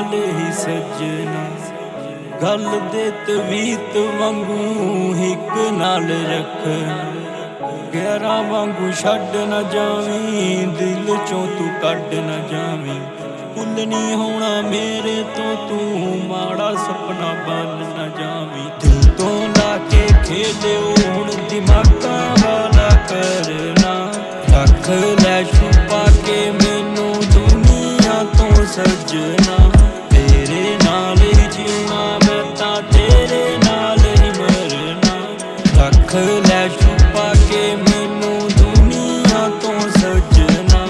नाल ही सजना गल दे तवीत वांगू हिक नाल रख गैरा वांगू छड्ड न जावी दिल चों तू कड्ड न जावी भुल नहीं होना मेरे तो तू माड़ा सपना बन न जावी दिल तो लाके खेले हुण दिमागा वाला करना रख लै छुपा के मैनू दुनिया तो सजना तेरे नाल ही जीना मैं तां तेरे नाल ही मरना रख लै छुपा के मैनू दुनिया तो सजना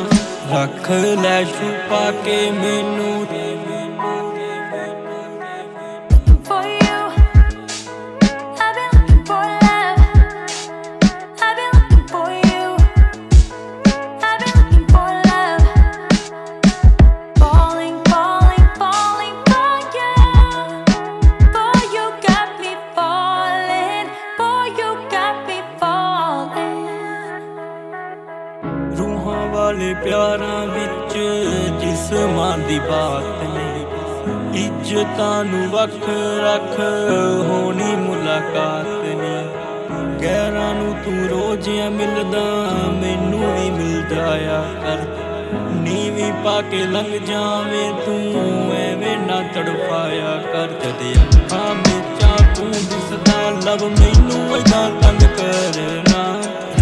रख लै छुपा के मैनू रूहां वाले प्यारां विच जिस्मां दी बात नहीं इज्जतां नू वख रख होनी मुलाकात नहीं गैरां नू तू रोज मिलदा मैनू भी मिल जाया कर नीवी पा के लंघ जावे तू एवें ना तड़फाया कर जदे अखां विचां तू दिसदा लब मैनू इदां तंग करना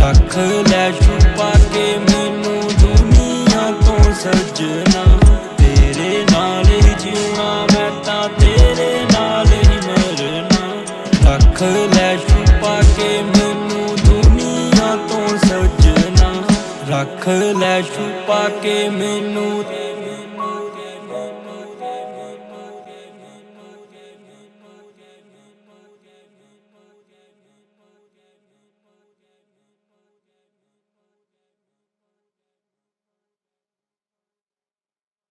रख लै छुपा के मैनू दुनिया तो सजना तेरे नाल ही जीना मैं तां तेरे नाल ही मरना रख लै छुपा के मैनू दुनिया तो सजना रख लै छुपा के मैनू